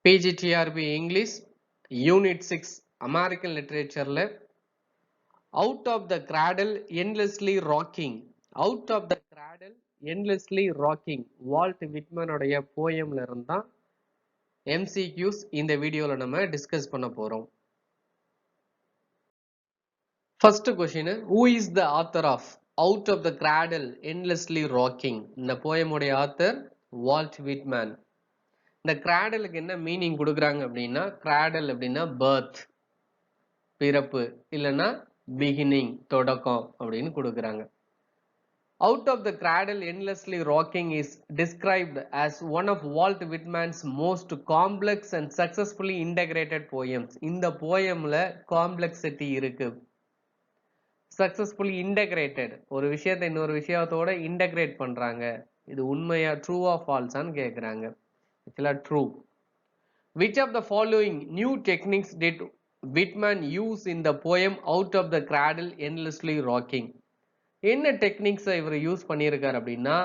PGTRB English Unit 6 American Literature Out of the Cradle Endlessly Rocking Out of the Cradle Endlessly Rocking Walt Whitman உடைய போயம்ல இருந்தா MCQs இந்த வீடியோல நம்ம discuss பண்ண போறோம். First question, who is the author of Out of the Cradle Endlessly Rocking? இந்த poem உடைய author Walt Whitman. இந்த கிராடலுக்கு என்ன மீனிங் கொடுக்குறாங்க அப்படின்னா, கிராடல் அப்படின்னா பர்த் பிறப்பு இல்லைன்னா பிகினிங் தொடக்கம் அப்படின்னு கொடுக்குறாங்க. Out of the cradle endlessly rocking is described as one of Walt Whitman's most complex and successfully integrated poems. இந்த போயம்ல காம்ப்ளெக்சிட்டி இருக்கு. சக்சஸ்ஃபுல்லி இன்டகிரேட்டட், ஒரு விஷயத்தை இன்னொரு விஷயத்தோட இன்டகிரேட் பண்றாங்க. இது உண்மையா ட்ரூவா ஃபால்ஸான்னு கேட்குறாங்க. True. Which of the following new techniques did Whitman use in the poem Out of the Cradle Endlessly Rocking? என்ன டெக்னிக்ஸ் இவர் யூஸ் பண்ணியிருக்கார் அப்படின்னா,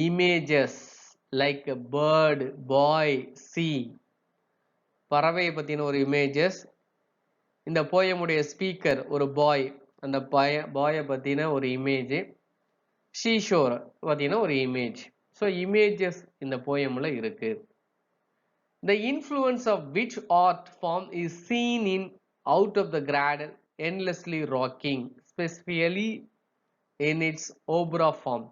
இமேஜஸ் லைக் பேர்ட், பாய், சி, பறவையை பத்தின ஒரு இமேஜஸ். இந்த போயமுடைய ஸ்பீக்கர் ஒரு பாய், அந்த பாயை பத்தின ஒரு இமேஜ். ஷீஷோர் பத்தின ஒரு இமேஜ். ஸோ இமேஜஸ் இந்த போயம்ல இருக்கு. The influence of which art form is seen in Out of the Cradle Endlessly Rocking, specifically in its opera form?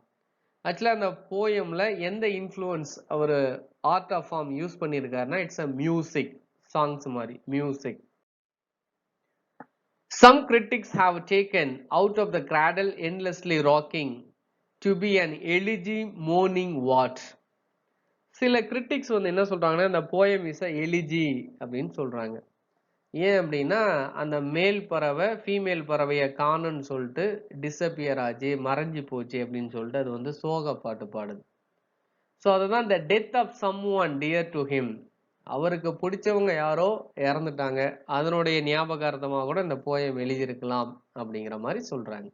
Actually அந்த போயம்ல எந்த இன்ஃப்ளூயன்ஸ் அவர் ஆர்ட் ஆஃப் ஃபார்ம் யூஸ் பண்ணியிருக்காருன்னா, it's a music, songs மாதிரி music. Some critics have taken Out of the Cradle Endlessly Rocking to be an elegy mourning what? சில critics வந்து என்ன சொல்றாங்கன்னா, இந்த போயம் இஸ் அ எலிஜி அப்படின்னு சொல்றாங்க. ஏன் அப்படின்னா, அந்த மேல் பறவை ஃபீமேல் பறவையை காணுன்னு சொல்லிட்டு டிஸப்பியர் ஆச்சு, மறைஞ்சு போச்சு அப்படின்னு சொல்லிட்டு அது வந்து சோக பாட்டு பாடுது. ஸோ அதுதான் the death of someone dear to him, அவருக்கு பிடிச்சவங்க யாரோ இறந்துட்டாங்க, அதனுடைய ஞாபகார்த்தமாக கூட இந்த போயம் எழுதியிருக்கலாம் அப்படிங்கிற மாதிரி சொல்றாங்க.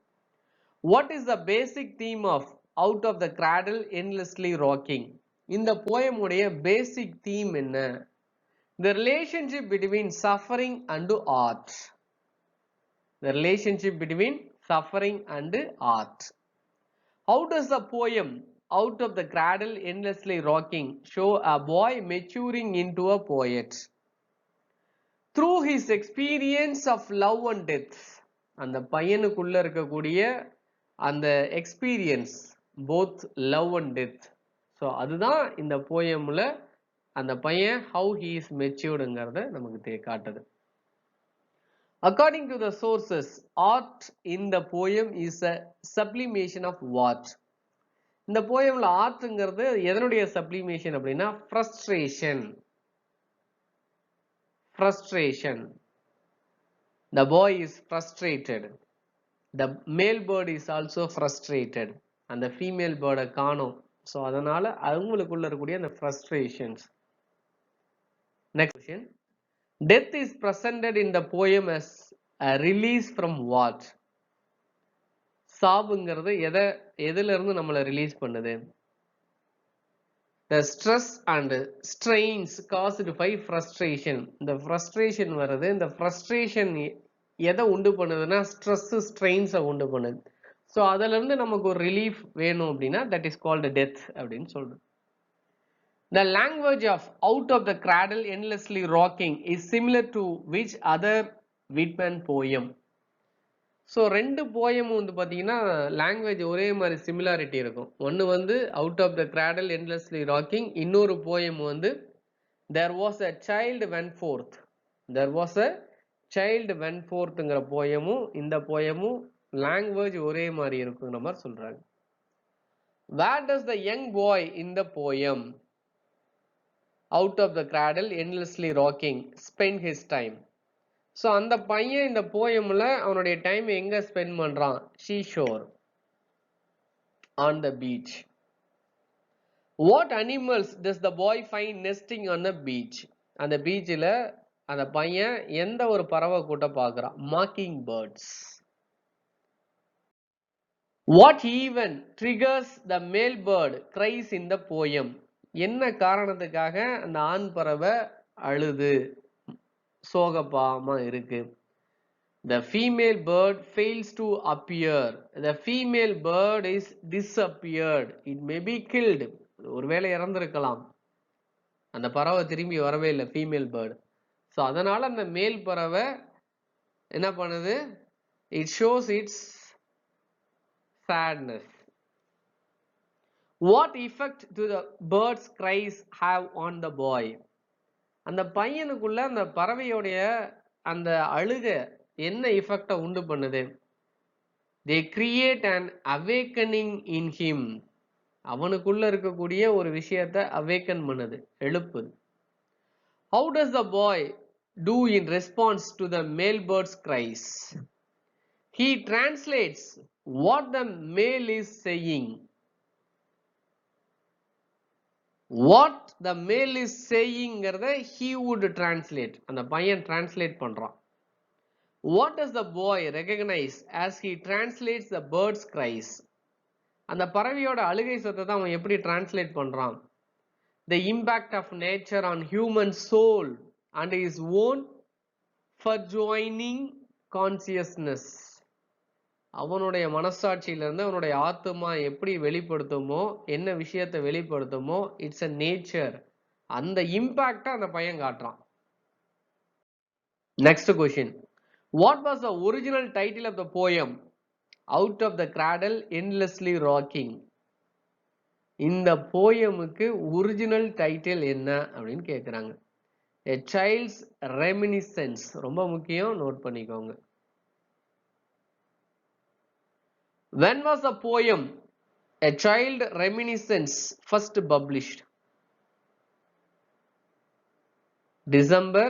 What is the basic theme of Out of the Cradle Endlessly Rocking? இந்த போயம் உடைய பேசிக் தீம் என்ன? The relationship between suffering and art. The relationship between suffering and art. How does the poem Out of the Cradle Endlessly Rocking show a boy maturing into a poet? Through his experience of love and death. அந்த பையனுக்குள்ள இருக்கக்கூடிய அந்த experience, both love and death. So அதுதான் இந்த போயம்ல அந்த பையன் how he is maturedங்கிறத நமக்கு காட்டுது. According to the sources, art in the poem is a sublimation of what? இந்த போயம்ல ஆர்ட்ங்கிறது எதனுடைய சப்ளிமேஷன் அப்படின்னா, frustration. Frustration. The boy is frustrated. The male bird is also frustrated. அந்த ஃபீமேல் பேர்டை காணோம். ஸோ அதனால அவங்களுக்குள்ள இருக்கக்கூடிய அந்த frustrations. Next question. Death is presented in the poem as a release from what? சாவுங்கிறது எதுல இருந்து நம்மளை ரிலீஸ் பண்ணுது? The stress and strains caused by frustration. இந்த frustration வருது. இந்த frustration எதை உண்டு பண்ணுதுன்னா, stress strains உண்டு பண்ணுது. ஸோ அதுல இருந்து நமக்கு ஒரு ரிலீஃப் வேணும் அப்படின்னா, that is called death அப்படின்னு சொல்றது. The language of Out of the Cradle Endlessly Rocking is similar to which other Whitman poem? So ரெண்டு போயமும் வந்து பார்த்தீங்கன்னா லாங்குவேஜ் ஒரே மாதிரி சிமிலாரிட்டி இருக்கும். ஒன்று வந்து Out of the Cradle Endlessly Rocking, இன்னொரு போயம் வந்து There was a child went forth. There was a child went forthங்கிற போயமும் இந்த போயமும் லாங்குவேஜ் ஒரே மாதிரி இருக்குங்கிற மாதிரி சொல்றாங்க. Where does the young boy in the poem Out of the Cradle Endlessly Rocking spend his time? So அந்த பையன் இந்த போயம்ல அவனுடைய டைம் எங்க ஸ்பெண்ட் பண்றான்? Seashore, on the beach. What animals does the boy find nesting on the beach? அந்த பீச்சில் அந்த பையன் எந்த ஒரு பறவை கூட்ட பார்க்குறான்? Mocking birds. What even triggers the male bird cries in the poem? என்ன காரணத்துக்காக அந்த ஆண் பறவை அழுது சோகப்பாமா இருக்கு. The female bird fails to appear. The female bird is disappeared. It may be killed. ஒருவேளை இறந்திருக்கலாம். அந்த பறவை திரும்பி வரவே இல்லை, ஃபீமேல் பேர்டு. ஸோ அதனால அந்த மேல் பறவை என்ன பண்ணுது? It shows its sadness. What effect do the bird's cries have on the boy? அந்த பையனுக்குள்ள அந்த பறவையோடைய அந்த அழுக என்ன எஃபெக்டை உண்டு பண்ணுது? They create an awakening in him. அவனுக்குள்ள இருக்கக்கூடிய ஒரு விஷயத்தை அவேக்கன் பண்ணுது, எழுப்புது. How does the boy do in response to the male bird's cries? He translates what the male is saying. What the male is saying he would translate. அந்த பையன் translate பண்றான். What does the boy recognize as he translates the bird's cries? அந்த பறவையோட அழுகை சத்தத்தை அவன் எப்படி translate பண்றான்? The impact of nature on human soul and his own furjoining consciousness. அவனுடைய மனசாட்சியிலிருந்து அவனுடைய ஆத்மா எப்படி வெளிப்படுத்துமோ, என்ன விஷயத்தை வெளிப்படுத்துமோ, இட்ஸ் a நேச்சர். அந்த இம்பாக்டை அந்த பையன் காட்டுறான். Next question. What was the original title of the poem Out of the Cradle Endlessly Rocking? இந்த போயமுக்கு ஒரிஜினல் டைட்டில் என்ன அப்படின்னு கேட்குறாங்க. A Child's Reminiscence. ரொம்ப முக்கியம், நோட் பண்ணிக்கோங்க. When was the poem A Child Reminiscence first published? December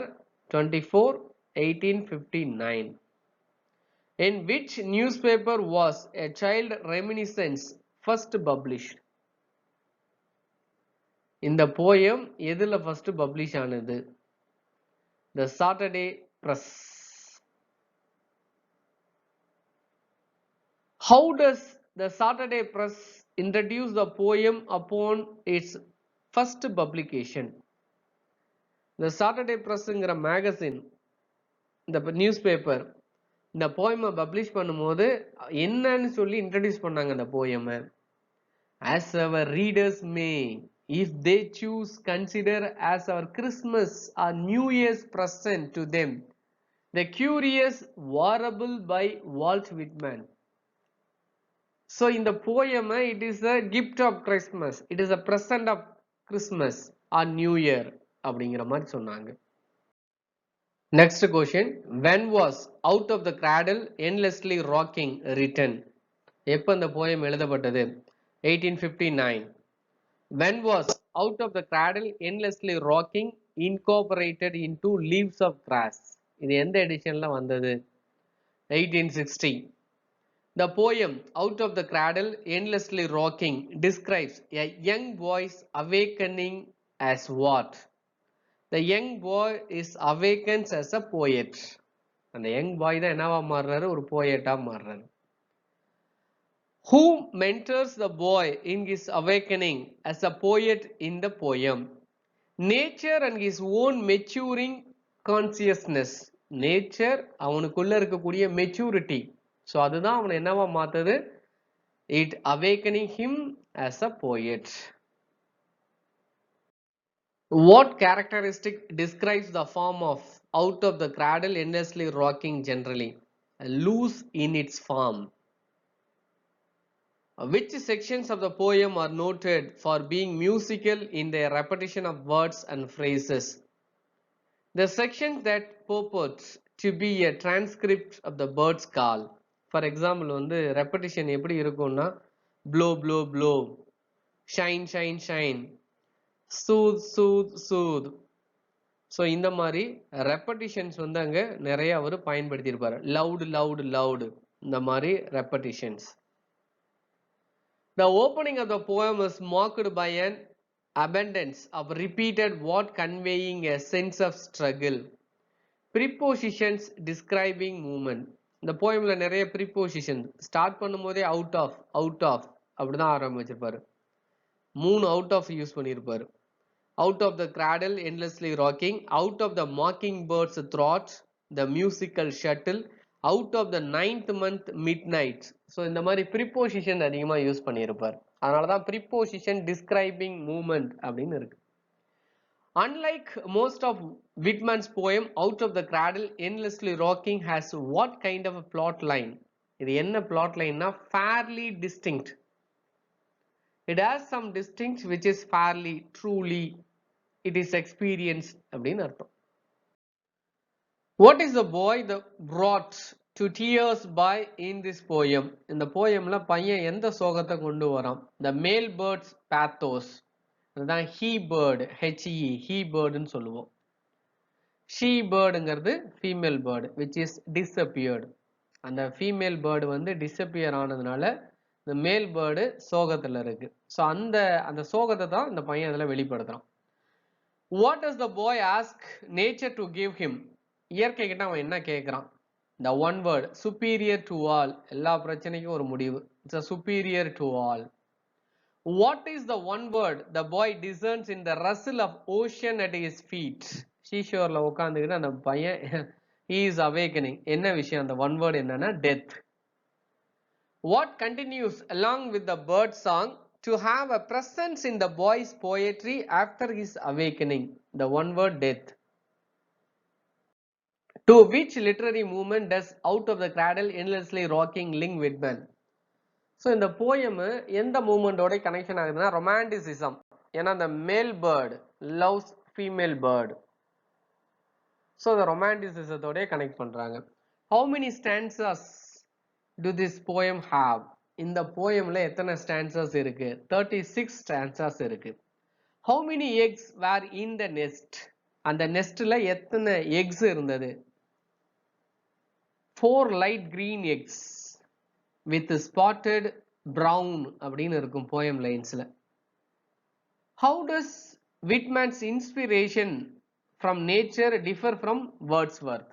24, 1859. In which newspaper was A Child Reminiscence first published? இந்த poem எதுல first publish ஆனது? The Saturday Press. How does the Saturday Press introduce the poem upon its first publication? The Saturday Pressங்கிற magazine, இந்த newspaper, இந்த போயமை publish பண்ணும்போது என்னன்னு சொல்லி இன்ட்ரடியூஸ் பண்ணாங்க அந்த போயமை? As our readers may, if they choose, consider as our Christmas or New Year's present to them, The Curious Warble by Walt Whitman. So in the poem, it is a gift of Christmas. It is a present of Christmas or New Year. அப்படிங்கிற மாதிரி சொன்னாங்க. Next question. When was Out of the Cradle Endlessly Rocking written? எப்போ இந்த poem எழுதப்பட்டது? 1859. When was Out of the Cradle Endlessly Rocking incorporated into Leaves of Grass? இது எந்த எடிஷன்ல வந்தது? 1860. The poem Out of the Cradle Endlessly Rocking describes a young boy's awakening as what? The young boy is awakens as a poet. அந்த young boy தான் என்னவா மாறுறாரு? ஒரு poet-ஆ மாறுறாரு. Who mentors the boy in his awakening as a poet in the poem? Nature and his own maturing consciousness. Nature அவனுக்குள்ள இருக்கக்கூடிய maturity. So அதுதான் அவனை என்னவா மாத்துது? It awakening him as a poet. What characteristic describes the form of Out of the Cradle Endlessly Rocking generally? Loose in its form. Which sections of the poem are noted for being musical in their repetition of words and phrases? The sections that purport to be a transcript of the bird's call. For example, வந்து repetition எப்படி இருக்கும்னா blow blow blow, shine shine shine, soothe soothe soothe. So இந்த மாதிரி repetitions வந்து அங்க நிறைய அவர் பயன்படுத்தியிருப்பாரு. loud loud loud, இந்த மாதிரி repetitions. The opening of the poem is marked by an abundance of repeated word conveying a sense of struggle. Prepositions describing movement. இந்த poemல நிறைய prepositions start பண்ணும்போதே out of அப்படிதான் ஆரம்பிச்சிருப்பாரு. 3 out of யூஸ் பண்ணியிருப்பாரு. Out of the cradle endlessly rocking, out of the mockingbird's throat, the musical shuttle, out of the 9th month midnight. So இந்த மாதிரி preposition அதிகமா use பண்ணியிருப்பார். அதனால தான் preposition describing movement அப்படின்னு இருக்கு. Unlike most of Whitman's poem, Out of the Cradle Endlessly Rocking has what kind of a plot line? இது என்ன plot line னா fairly distinct. It has some distinct which is fairly, truly, it is experienced அப்படின்னு அர்த்தம். What is the boy that brought to tears by in this poem? இந்த poemல பையன் எந்த சோகத்தை கொண்டு வரான்? The male bird's pathos. அதுதான் he bird, he birdன்னு சொல்லுவோம். she birdங்கிறது female bird which is disappeared. அந்த female bird வந்து disappear ஆனதுனால the male bird சோகத்துல இருக்கு. ஸோ அந்த சோகத்தை தான் இந்த பையன் அதில் வெளிப்படுத்துறான். What does the boy ask nature to give him? இயற்கை கிட்ட அவன் என்ன கேட்குறான்? The one word, superior to all. எல்லா பிரச்சனைக்கும் ஒரு முடிவு. It's a superior to all. What is the one word the boy discerns in the rustle of ocean at his feet? சீஷோர்ல உட்காந்துக்கிட்டு அந்த பையன் he is awakening. என்ன விஷயம்? அந்த one word என்னன்னா death. What continues along with the bird song to have a presence in the boy's poetry after his awakening? The one word death. To which literary movement does Out of the Cradle Endlessly Rocking link Whitman? So இந்த poem எந்த மூமெண்டோட connection ஆகுதுன்னா romanticism. ஏன்னா the male bird loves female bird. So இந்த ரொமான்டிசிசத்தோட connect பண்றாங்க. How many stanzas do this poem have? இந்த போயம்ல எத்தனை stanzas இருக்கு? 36 stanzas இருக்கு. How many eggs were in the nest? அந்த நெஸ்ட்ல எத்தனை எக்ஸ் இருந்தது? 4 light green eggs with spotted brown அப்படின்னு இருக்கும் poem linesல. How does Whitman's inspiration from nature differ from Wordsworth?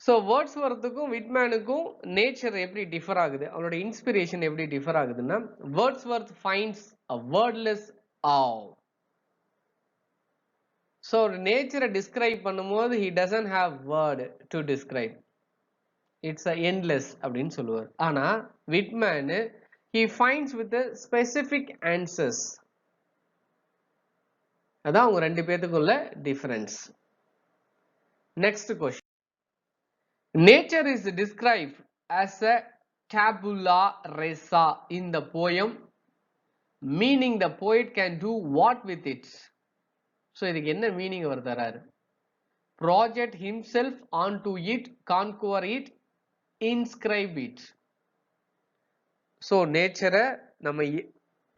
So வேர்ட்ஸ்வர்த்துக்கும் விட்மேனுக்கும் நேச்சர் எப்படி டிஃபர் ஆகுது, அவனோட இன்ஸ்பிரேஷன் எப்படி டிஃபர் ஆகுதுன்னா Wordsworth finds a wordless awe. So நேச்சரை டிஸ்கிரைப் பண்ணும்போது he doesn't have word to describe, it's a endless அப்படின்னு சொல்லுவார். ஆனா Whitman he finds with the specific answers. அதான் அவங்க ரெண்டு பேத்துக்குள்ள difference. Next question. Nature is described as a tabula rasa in the poem, meaning the poet can do what with it? So இதுக்கு என்ன meaning அவர் தராரு? Project himself onto it, conquer it, inscribe it. So நேச்சரை நம்ம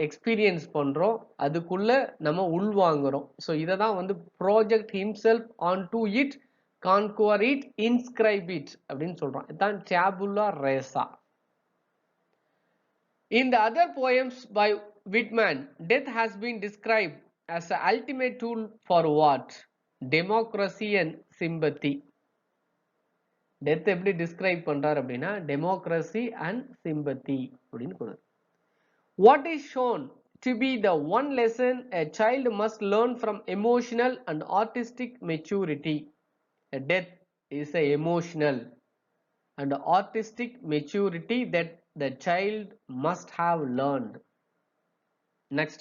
experience பண்றோம், அதுக்குள்ள நம்ம உள்வாங்குறோம். So இதை தான் வந்து project himself onto it, conquer it, inscribe it அப்படின்னு சொல்றோம். இதுதான் tabula rasa. In the other poems by Whitman, death has been described as the ultimate tool for what? Democracy and sympathy. Death எப்படி describe பண்றார் அப்படின்னா democracy and sympathy அப்படின்னு சொல்றார். What is shown to be the one lesson a child must learn from emotional and artistic maturity? A death is a emotional and artistic maturity that the child must have learned. Next.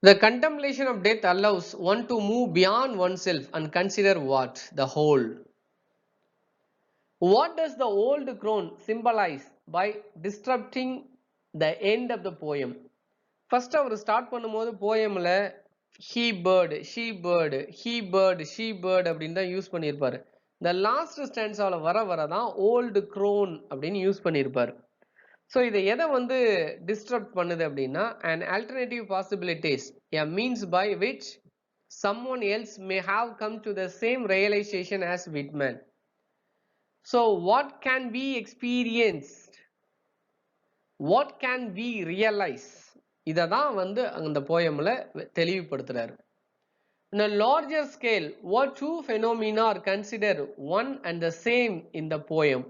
The contemplation of death allows one to move beyond oneself and consider what? The whole. What does the old crone symbolize by disrupting the end of the poem? First அவர் start பண்ணும்போது போயம்ல he bird, she bird, he bird, she bird அப்படின்னு தான் use பண்ணியிருப்பாரு. இந்த last ஸ்டான்ஸால வர தான் old grown அப்படின்னு யூஸ் பண்ணியிருப்பாரு. ஸோ இதை எதை வந்து டிஸ்டர்ப் பண்ணுது அப்படின்னா an alternative possibilities, a means by which someone else may have come to the same realization as Whitman. So what can be experienced, what can we realize, இதை தான் வந்து அந்த போயம்ல தெளிவுபடுத்துறாரு. In a larger scale, what two phenomena are considered one and the same in the poem?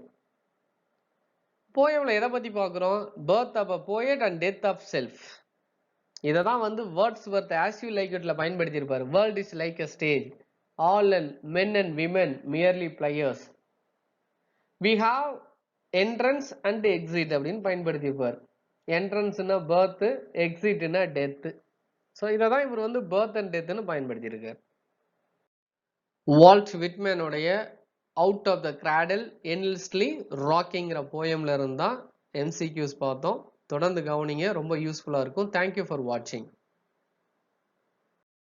போயம்ல எதை பத்தி பார்க்கிறோம்? Birth of a poet and death of self. இதை தான் வந்து வேர்ட்ஸ்வொர்த் ஆஸ் யூ லைக் இட்ல பயன்படுத்தியிருப்பார். World is like a stage, all men and women merely players. We have entrance and exit அப்படின்னு பயன்படுத்தியிருப்பார். என்ட்ரன்ஸ்னா பர்த், எக்ஸிட்னா டெத். ஸோ இதை தான் இவர் வந்து பர்த் அண்ட் டெத்னு பயன்படுத்தியிருக்கார். வால்ட் விட்மேனுடைய out of the cradle endlessly ராக்கிங்கிற போயம்ல இருந்தால் எம்சிக்யூஸ் பார்த்தோம். தொடர்ந்து கவனிங்க, ரொம்ப யூஸ்ஃபுல்லாக இருக்கும். தேங்க்யூ ஃபார் வாட்சிங்.